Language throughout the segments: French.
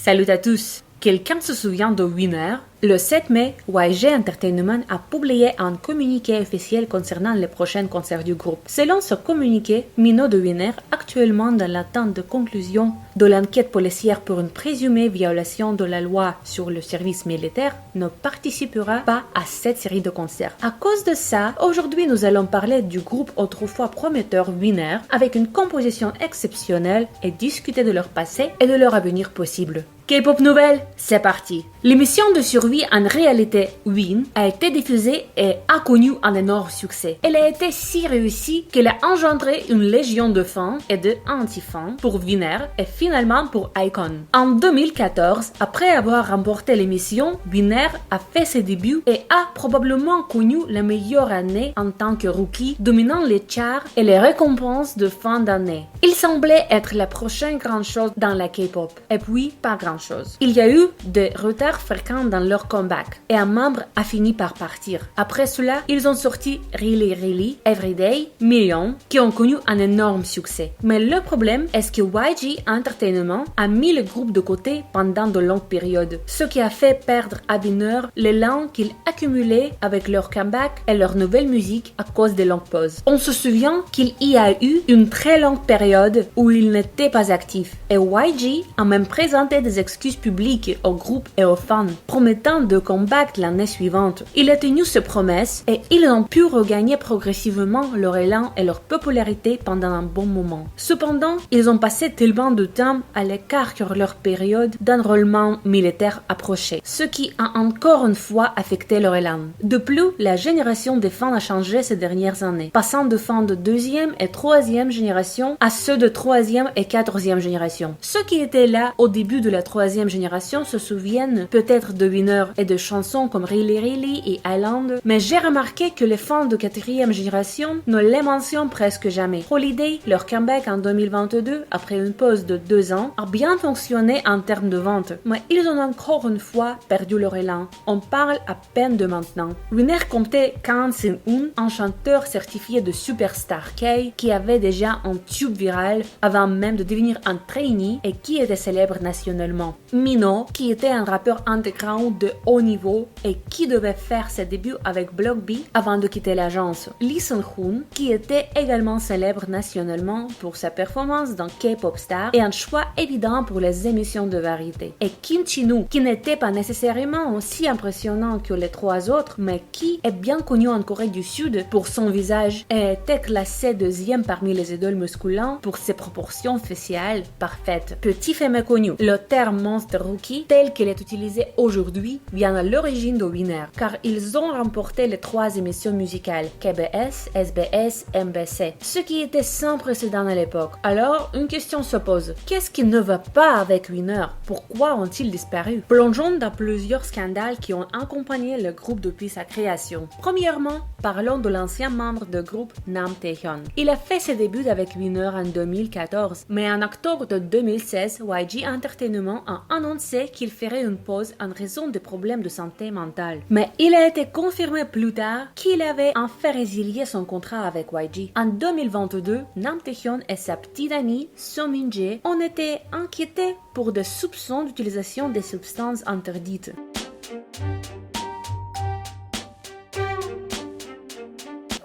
Salut à tous! Quelqu'un se souvient de Winner? Le 7 mai, YG Entertainment a publié un communiqué officiel concernant les prochains concerts du groupe. Selon ce communiqué, Mino de Winner, actuellement dans l'attente de conclusion de l'enquête policière pour une présumée violation de la loi sur le service militaire, ne participera pas à cette série de concerts. À cause de ça, aujourd'hui nous allons parler du groupe autrefois prometteur Winner avec une composition exceptionnelle et discuter de leur passé et de leur avenir possible. K-pop Nouvelle, c'est parti! L'émission de survie en réalité Win a été diffusée et a connu un énorme succès. Elle a été si réussie qu'elle a engendré une légion de fans et de anti-fans pour Winner et finalement pour iKON. En 2014, après avoir remporté l'émission, Winner a fait ses débuts et a probablement connu la meilleure année en tant que rookie, dominant les charts et les récompenses de fin d'année. Il semblait être la prochaine grande chose dans la K-pop. Et puis, pas grand chose. Il y a eu des retards fréquents dans leur comeback et un membre a fini par partir. Après cela, ils ont sorti Really Really, Everyday, Million, qui ont connu un énorme succès. Mais le problème est que YG Entertainment a mis le groupe de côté pendant de longues périodes, ce qui a fait perdre à Winner l'élan qu'ils accumulaient avec leur comeback et leur nouvelle musique à cause des longues pauses. On se souvient qu'il y a eu une très longue période où ils n'étaient pas actifs et YG a même présenté des excuses publiques au groupe et aux fans, promettant de comeback l'année suivante. Il a tenu ses promesses et ils ont pu regagner progressivement leur élan et leur popularité pendant un bon moment. Cependant, ils ont passé tellement de temps à l'écart que leur période d'enrôlement militaire approchait, ce qui a encore une fois affecté leur élan. De plus, la génération des fans a changé ces dernières années, passant de fans de deuxième et troisième génération à ceux de troisième et quatrième génération. Ceux qui étaient là au début de la troisième génération se souviennent peut-être de Winner et de chansons comme Really Really et Island, mais j'ai remarqué que les fans de quatrième génération ne les mentionnent presque jamais. Holiday, leur comeback en 2022, après une pause de 2 ans, a bien fonctionné en termes de vente, mais ils ont encore une fois perdu leur élan. On parle à peine de maintenant. Winner comptait Kang Sin-un, un chanteur certifié de Superstar K qui avait déjà un tube viral avant même de devenir un trainee et qui était célèbre nationalement. Mino, qui était un rappeur underground de haut niveau et qui devait faire ses débuts avec Block B avant de quitter l'agence. Lee Sun-hoon, qui était également célèbre nationalement pour sa performance dans K-Pop Star et un choix évident pour les émissions de variété. Et Kim Chi-nu, qui n'était pas nécessairement aussi impressionnant que les trois autres, mais qui est bien connu en Corée du Sud pour son visage et était classé deuxième parmi les idoles masculins pour ses proportions faciales parfaites. Petit fait méconnu, le terme Monster Rookie, tel qu'il est utilisé aujourd'hui, vient à l'origine de Winner, car ils ont remporté les 3 émissions musicales KBS, SBS, MBC, ce qui était sans précédent à l'époque. Alors, une question se pose. Qu'est-ce qui ne va pas avec Winner? Pourquoi ont-ils disparu? Plongeons dans plusieurs scandales qui ont accompagné le groupe depuis sa création. Premièrement, parlons de l'ancien membre du groupe Nam Taehyun. Il a fait ses débuts avec Winner en 2014, mais en octobre de 2016, YG Entertainment a annoncé qu'il ferait une pause en raison de problèmes de santé mentale. Mais il a été confirmé plus tard qu'il avait enfin résilié son contrat avec YG. En 2022, Nam Taehyun et sa petite amie So Min-jae ont été inquiétés pour des soupçons d'utilisation des substances interdites.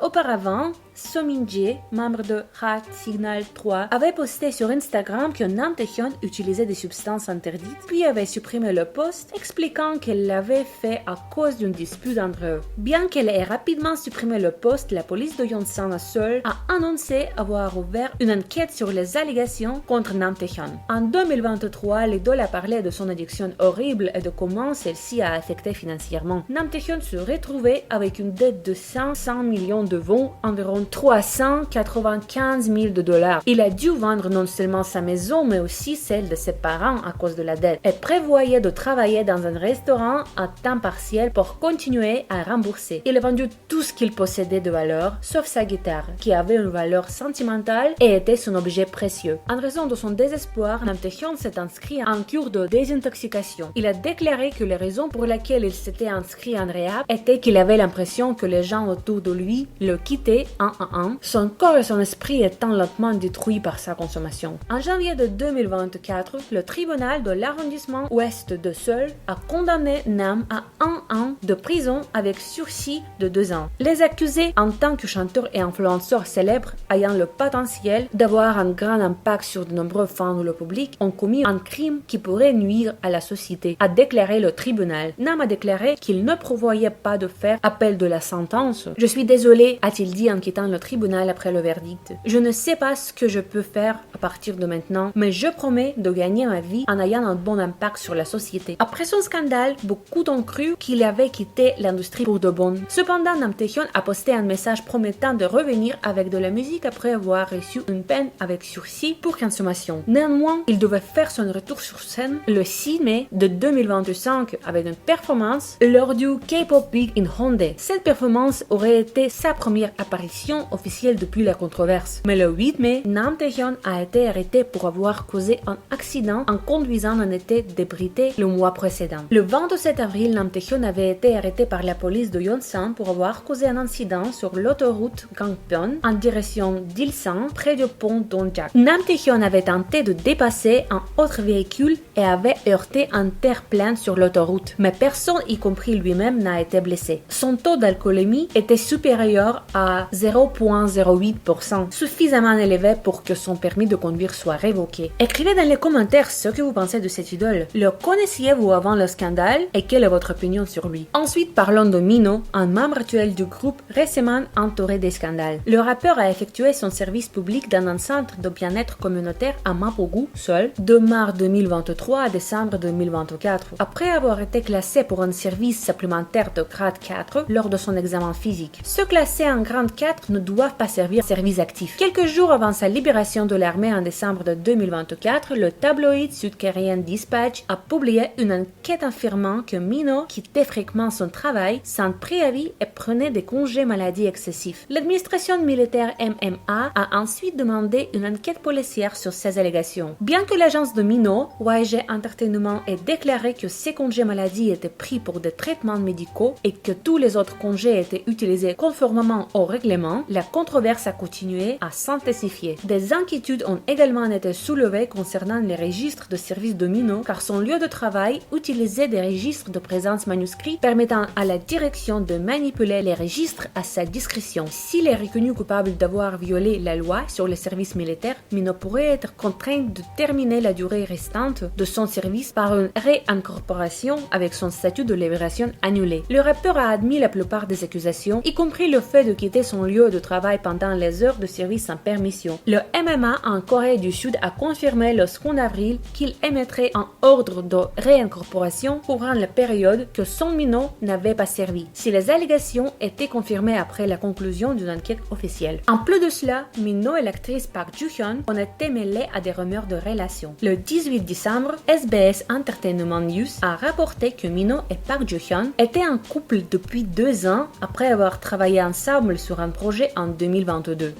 Auparavant, So Min-jae, membre de Heart Signal 3, avait posté sur Instagram que Nam Taehyun utilisait des substances interdites, puis avait supprimé le post expliquant qu'elle l'avait fait à cause d'une dispute entre eux. Bien qu'elle ait rapidement supprimé le post, la police de Yonsan à Seoul a annoncé avoir ouvert une enquête sur les allégations contre Nam Taehyun. En 2023, l'idole a parlé de son addiction horrible et de comment celle-ci a affecté financièrement. Nam Taehyun se retrouvait avec une dette de 500 millions de won, environ 395 000 $. Il a dû vendre non seulement sa maison, mais aussi celle de ses parents à cause de la dette et prévoyait de travailler dans un restaurant à temps partiel pour continuer à rembourser. Il a vendu tout ce qu'il possédait de valeur, sauf sa guitare, qui avait une valeur sentimentale et était son objet précieux. En raison de son désespoir, Nam Taehyun s'est inscrit en cure de désintoxication. Il a déclaré que les raisons pour lesquelles il s'était inscrit en réhab étaient qu'il avait l'impression que les gens autour de lui le quittaient en en un, son corps et son esprit étant lentement détruits par sa consommation. En janvier de 2024, le tribunal de l'arrondissement ouest de Seoul a condamné Nam à 1 an de prison avec sursis de 2 ans. Les accusés, en tant que chanteurs et influenceurs célèbres ayant le potentiel d'avoir un grand impact sur de nombreux fans ou le public, ont commis un crime qui pourrait nuire à la société, a déclaré le tribunal. Nam a déclaré qu'il ne prévoyait pas de faire appel de la sentence. « Je suis désolé », a-t-il dit en quittant le tribunal après le verdict. « Je ne sais pas ce que je peux faire à partir de maintenant, mais je promets de gagner ma vie en ayant un bon impact sur la société. » Après son scandale, beaucoup ont cru qu'il avait quitté l'industrie pour de bon. Cependant, Nam Taehyun a posté un message promettant de revenir avec de la musique après avoir reçu une peine avec sursis pour consommation. Néanmoins, il devait faire son retour sur scène le 6 mai de 2025 avec une performance lors du K-pop Big in Hyundai. Cette performance aurait été sa première apparition officielle depuis la controverse. Mais le 8 mai, Nam Taehyun a été arrêté pour avoir causé un accident en conduisant un été débridé le mois précédent. Le 27 avril, Nam Taehyun avait été arrêté par la police de Yonsan pour avoir causé un incident sur l'autoroute Gangpyeon en direction d'Ilsan près du pont Dongjak. Nam Taehyun avait tenté de dépasser un autre véhicule et avait heurté un terre-plein sur l'autoroute, mais personne, y compris lui-même, n'a été blessé. Son taux d'alcoolémie était supérieur à 0,08%, suffisamment élevé pour que son permis de conduire soit révoqué. Écrivez dans les commentaires ce que vous pensez de cette idole. Le connaissiez-vous avant le scandale et quelle est votre opinion sur lui? Ensuite, parlons de Mino, un membre actuel du groupe récemment entouré des scandales. Le rappeur a effectué son service public dans un centre de bien-être communautaire à Mapogu, Seoul, de mars 2023 à décembre 2024, après avoir été classé pour un service supplémentaire de grade 4 lors de son examen physique. Ceux classés en grade 4 ne doivent pas servir service actif. Quelques jours avant sa libération de l'armée en décembre de 2024, le tabloïd sud-coréen Dispatch a publié une enquête affirmant que Mino quittait fréquemment son travail sans préavis et prenait des congés maladie excessifs. L'administration militaire MMA a ensuite demandé une enquête policière sur ces allégations. Bien que l'agence de Mino, YG Entertainment, ait déclaré que ces congés maladie étaient pris pour des traitements médicaux et que tous les autres congés étaient utilisés conformément au règlement, la controverse a continué à s'intensifier. Des inquiétudes ont également été soulevées concernant les registres de service de Mino, car son lieu de travail utilisait des registres de présence manuscrits permettant à la direction de manipuler les registres à sa discrétion. S'il est reconnu coupable d'avoir violé la loi sur les services militaires, Mino pourrait être contraint de terminer la durée restante de son service par une réincorporation avec son statut de libération annulé. Le rappeur a admis la plupart des accusations, y compris le fait de quitter son lieu de travail pendant les heures de service sans permission. Le MMA en Corée du Sud a confirmé le 2 avril qu'il émettrait un ordre de réincorporation couvrant la période que son Mino n'avait pas servi, si les allégations étaient confirmées après la conclusion d'une enquête officielle. En plus de cela, Mino et l'actrice Park Ju-hyun ont été mêlés à des rumeurs de relations. Le 18 décembre, SBS Entertainment News a rapporté que Mino et Park Ju-hyun étaient en couple depuis 2 ans après avoir travaillé ensemble sur un projet en 2022.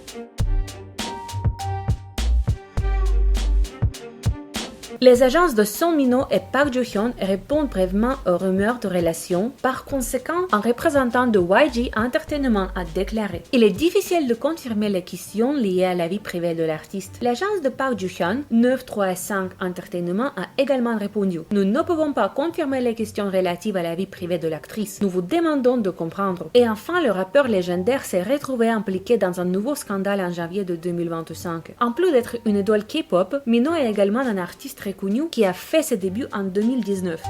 Les agences de Son Mino et Park Ju-hyun répondent brièvement aux rumeurs de relations. Par conséquent, un représentant de YG Entertainment a déclaré « Il est difficile de confirmer les questions liées à la vie privée de l'artiste. » L'agence de Park Ju-hyun, 935 Entertainment, a également répondu « Nous ne pouvons pas confirmer les questions relatives à la vie privée de l'actrice. Nous vous demandons de comprendre. » Et enfin, le rappeur légendaire s'est retrouvé impliqué dans un nouveau scandale en janvier de 2025. En plus d'être une idole K-pop, Mino est également un artiste connu qui a fait ses débuts en 2019.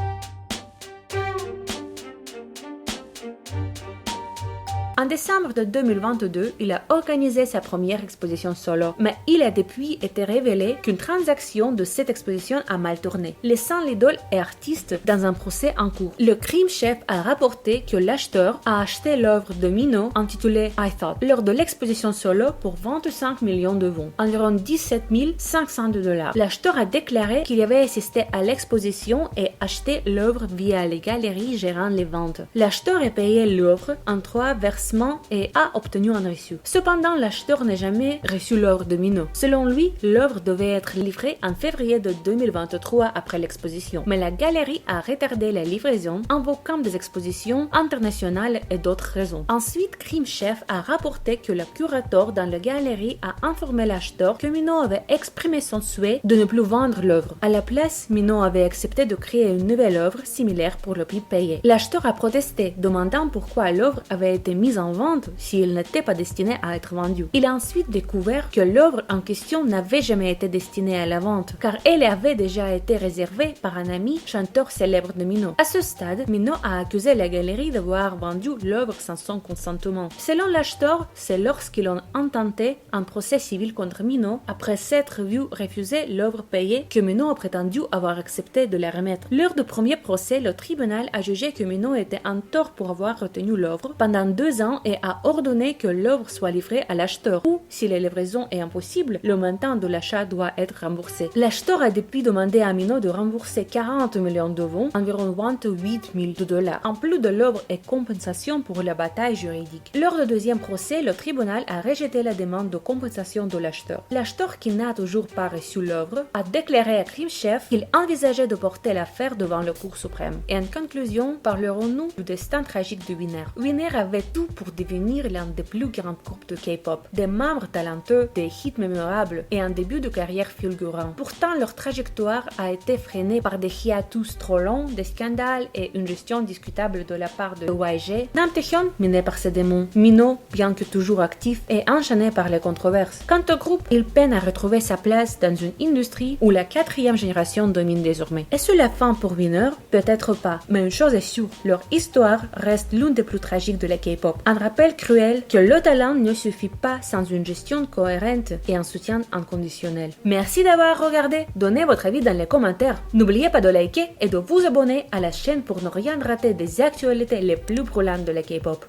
En décembre de 2022, il a organisé sa première exposition solo, mais il a depuis été révélé qu'une transaction de cette exposition a mal tourné, laissant l'idole et artiste dans un procès en cours. Le Crime Chef a rapporté que l'acheteur a acheté l'œuvre de Mino intitulée I Thought lors de l'exposition solo pour 25 millions de won, environ 17 500 $. L'acheteur a déclaré qu'il avait assisté à l'exposition et acheté l'œuvre via les galeries gérant les ventes. L'acheteur a payé l'œuvre en 3 versements investissement et a obtenu un reçu. Cependant, l'acheteur n'a jamais reçu l'œuvre de Mino. Selon lui, l'œuvre devait être livrée en février de 2023 après l'exposition, mais la galerie a retardé la livraison, invoquant des expositions internationales et d'autres raisons. Ensuite, Crime Chef a rapporté que le curateur dans la galerie a informé l'acheteur que Mino avait exprimé son souhait de ne plus vendre l'œuvre. À la place, Mino avait accepté de créer une nouvelle œuvre similaire pour le prix payé. L'acheteur a protesté, demandant pourquoi l'œuvre avait été mise en vente si elle n'était pas destinée à être vendue. Il a ensuite découvert que l'œuvre en question n'avait jamais été destinée à la vente, car elle avait déjà été réservée par un ami chanteur célèbre de Mino. À ce stade, Mino a accusé la galerie d'avoir vendu l'œuvre sans son consentement. Selon l'acheteur, c'est lorsqu'ils ont intenté un procès civil contre Mino, après s'être vu refuser l'œuvre payée, que Mino a prétendu avoir accepté de la remettre. Lors du premier procès, le tribunal a jugé que Mino était en tort pour avoir retenu l'œuvre pendant 2 ans et a ordonné que l'œuvre soit livrée à l'acheteur, ou, si la livraison est impossible, le montant de l'achat doit être remboursé. L'acheteur a depuis demandé à Mino de rembourser 40 millions d'euros, environ 28 000 $, en plus de l'œuvre et compensation pour la bataille juridique. Lors du deuxième procès, le tribunal a rejeté la demande de compensation de l'acheteur. L'acheteur, qui n'a toujours pas reçu l'œuvre, a déclaré à Crime Chef qu'il envisageait de porter l'affaire devant le Cour suprême. Et en conclusion, parlerons-nous du destin tragique de Winner. Winner avait tout pour devenir l'un des plus grands groupes de K-pop, des membres talentueux, des hits mémorables et un début de carrière fulgurant. Pourtant, leur trajectoire a été freinée par des hiatus trop longs, des scandales et une gestion discutable de la part de YG. Namtaehyun, miné par ses démons. Mino, bien que toujours actif, est enchaîné par les controverses. Quant au groupe, il peine à retrouver sa place dans une industrie où la 4e génération domine désormais. Est-ce la fin pour Winner? Peut-être pas, mais une chose est sûre, leur histoire reste l'une des plus tragiques de la K-pop. Un rappel cruel que le talent ne suffit pas sans une gestion cohérente et un soutien inconditionnel. Merci d'avoir regardé, donnez votre avis dans les commentaires. N'oubliez pas de liker et de vous abonner à la chaîne pour ne rien rater des actualités les plus brûlantes de la K-pop.